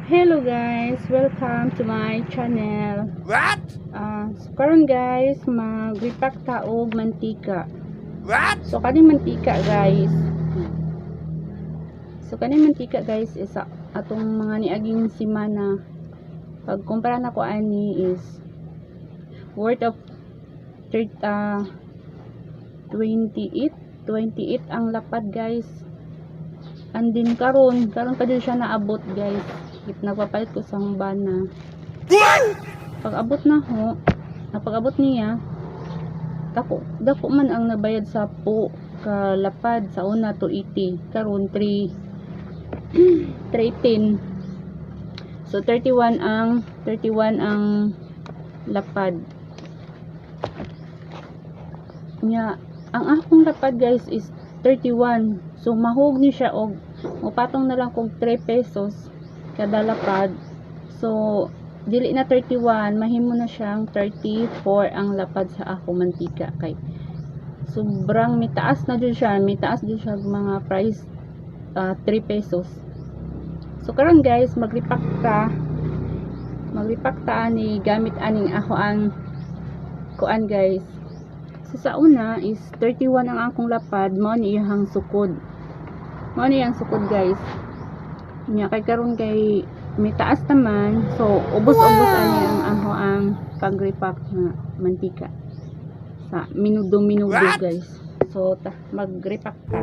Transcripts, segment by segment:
Hello guys, welcome to my channel. What? Karon guys, mag-repack ta og mantika. What? So kaning mantika guys. Is atong mga niaging semana. Pag kumpara na ko ani is worth of 28 ang lapad guys. And then karon pa din siya naabot guys. Nagpapalit ko sa bana. Pag-abot niya, dako man ang nabayad sa po kalapad sa una 280, karon 310. So 31 ang lapad. Nya ang akong lapad guys is 31. So mahug ni siya og mupatong na lang kog 3 pesos kada lapad. So dili na 31, mahimo na siyang 34 ang lapad sa ako mantika kay sobrang mitaas din siya mga price 3 pesos. So karon guys, maglipak ta ni gamit aning ako ang kuan guys. So sa una is 31 ang akong lapad, mao ni iyang sukod guys. Nya kay karon kay may taas naman, so ubos-ubos ani ang pag-repack na mantika sa minudo guys. So mag-repack ta.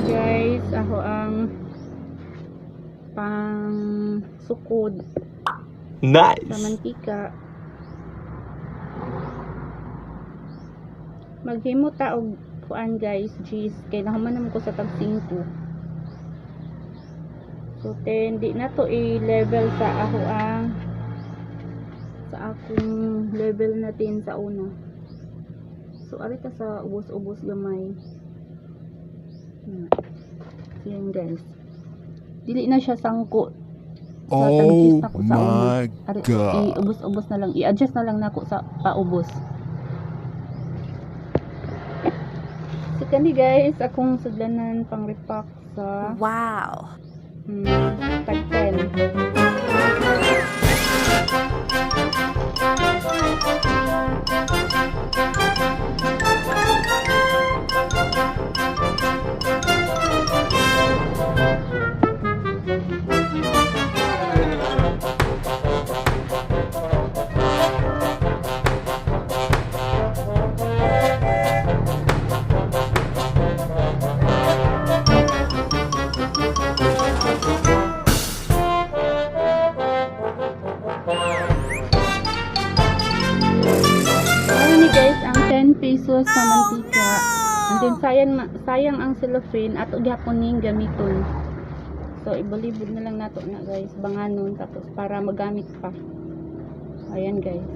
Guys, ako ang pang sukod Nice. sa mantika. Maghimo ta og kuan guys, cheese kay nahuman naman ko sa tag 5. So di na to i-level sa akong level natin sa una. So ari ta sa ubos-ubos gamay. Yan guys. Dili na siya sangko. Oh my God. I-ubos-ubos na lang. I-adjust na lang nako sa paubos. So kani guys, akong sudlanan pang repack sa Wow. tag 10. Pesos sa mantika. And then sayang ang cellophane at gyapon ning gamiton. So ibalibod na lang nato na guys, banganon tapos para magamit pa. Ayan guys.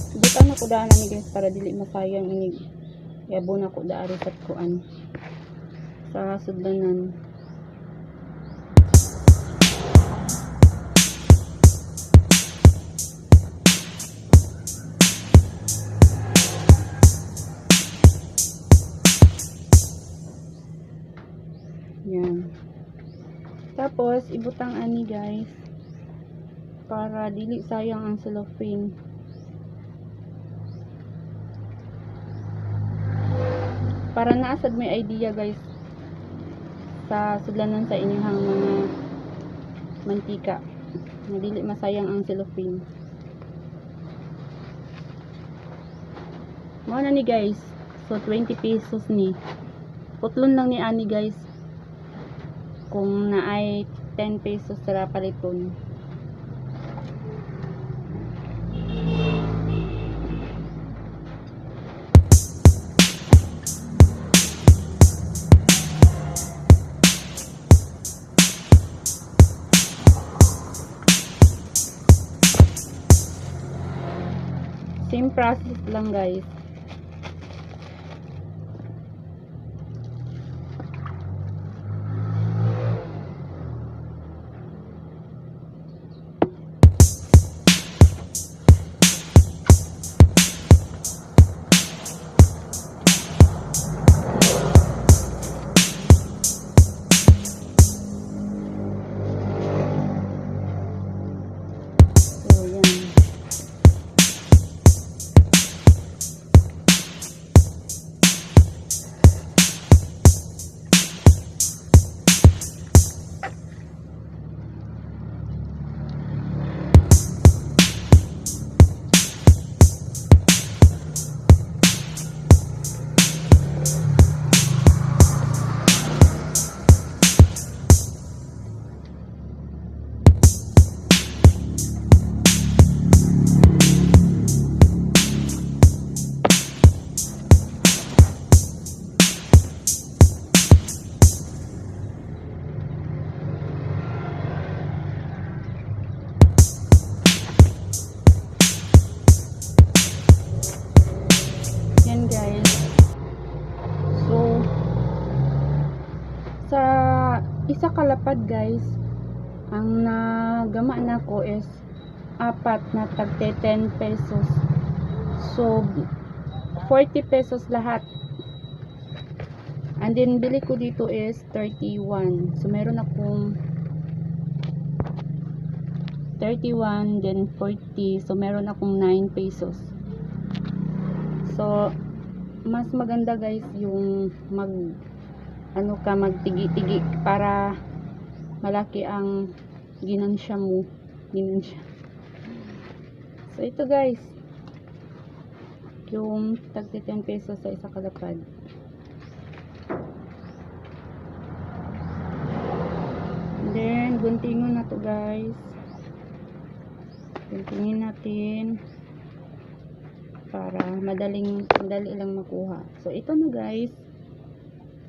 Subukan na ko daan ni guys para dili masayang ini. Yabo na ko daari sa kuan sa sudlanan. Yan. Tapos ibutang ani guys para dili sayang ang cellophane. Para naasad may idea guys sa sudlanan sa inyong mga mantika na dili masayang ang cellophane. Mao na ni guys. So 20 pesos ni. Putlon lang ni ani guys. Kung naay 10 pesos sara paliton. Same process lang guys. isa kalapad guys, ang nagama na ko is apat na tagte 10 pesos. So 40 pesos lahat. And then bili ko dito is 31. So meron akong 31 then 40. So meron akong 9 pesos. So mas maganda guys yung magtigi-tigi para malaki ang ginansya mo. Ginansya. So ito guys, yung tagti 10 pesos sa isa kalapad. And then guntingon na to guys. Guntingin natin para madali lang makuha. So ito na guys.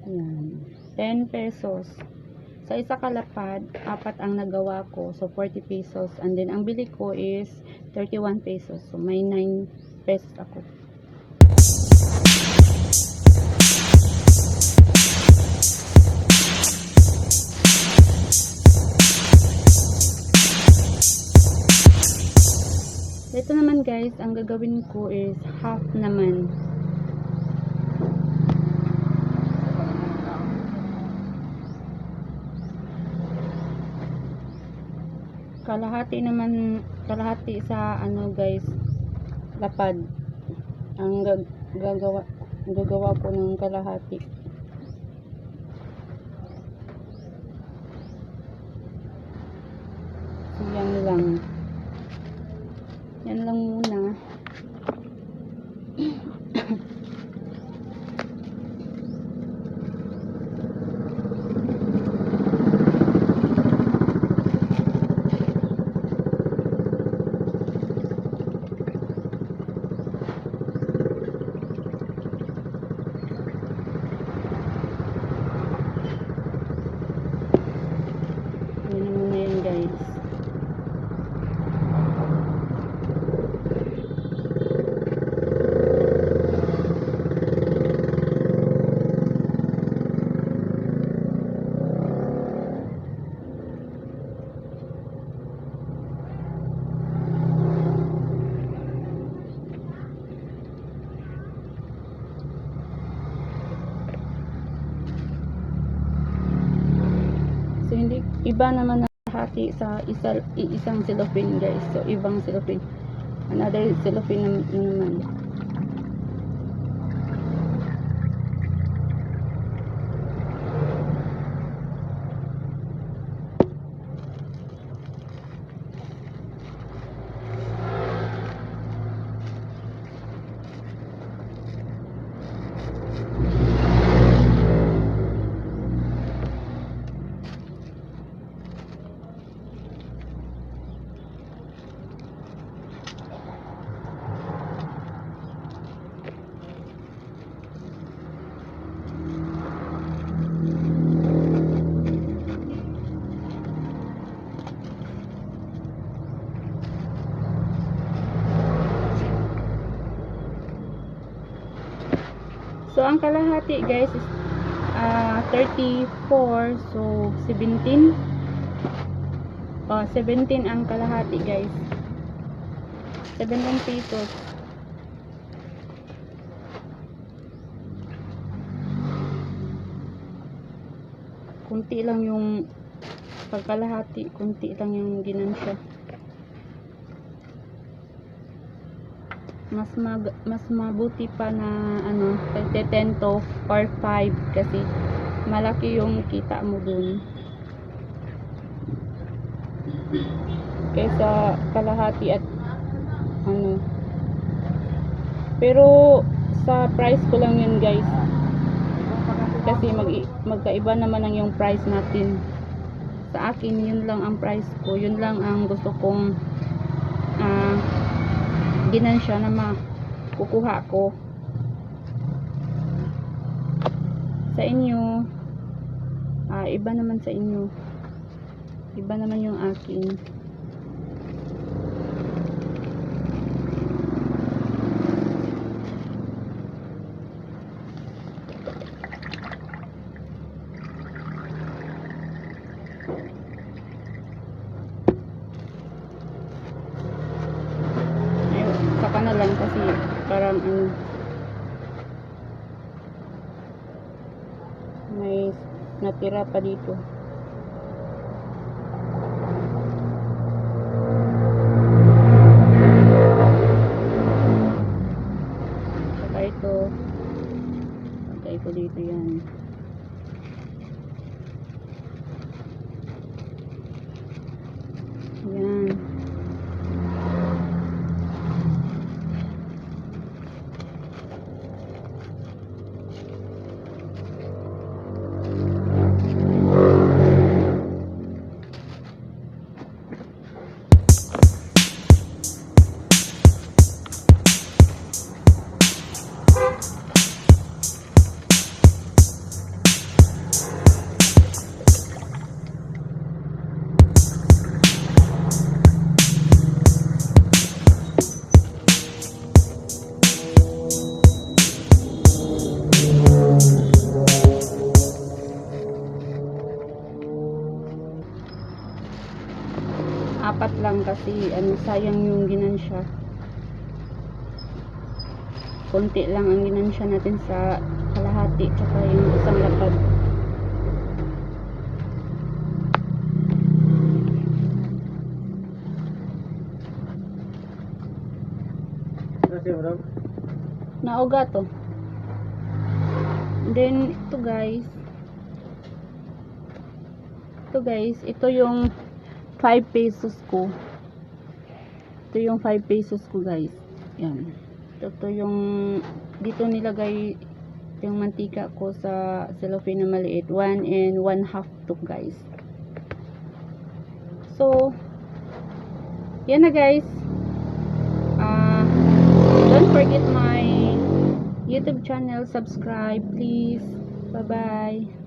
Ayan, 10 pesos. Sa isa kalapad, apat ang nagawa ko. So 40 pesos. And then ang bili ko is 31 pesos. So may 9 pesos ako. Ito naman guys, ang gagawin ko is half naman. Kalahati sa ano guys, lapad. Ang gagawa ko ng kalahati. So yan lang. Yan lang muna. Yan muna yan guys. So hindi iba naman ang hati sa isang cellophane guys. So ibang cellophane. Another cellophane naman. So ang kalahati guys is 34, so 17. 17 ang kalahati guys. 17 pesos. Kunti lang yung pagkalahati, kunti lang yung ginansya. Mas mabuti pa na ano, 10 to or 5 kasi malaki yung kita mo dun kaysa kalahati at ano. Pero sa price ko lang yun guys, kasi magkaiba naman ang yung price natin. Sa akin yun lang ang price ko, yun lang ang gusto kong ginansya na makukuha ko. Sa inyo iba naman, sa inyo iba naman yung akin. natira pa dito. Saka ito, lagay ko dito yan. Yan. Apat lang kasi sayang yung ginansya. Konti lang ang ginansya natin sa kalahati tsaka yung isang lapad. Nauga to. Then ito guys, ito yung 5 pesos ko. Ito yung 5 pesos ko guys. Yan. Ito yung dito nilagay yung mantika ko sa cellophane na maliit. 1 and 1/2 to guys. So, yan na guys. Don't forget my YouTube channel. Subscribe please. Bye bye.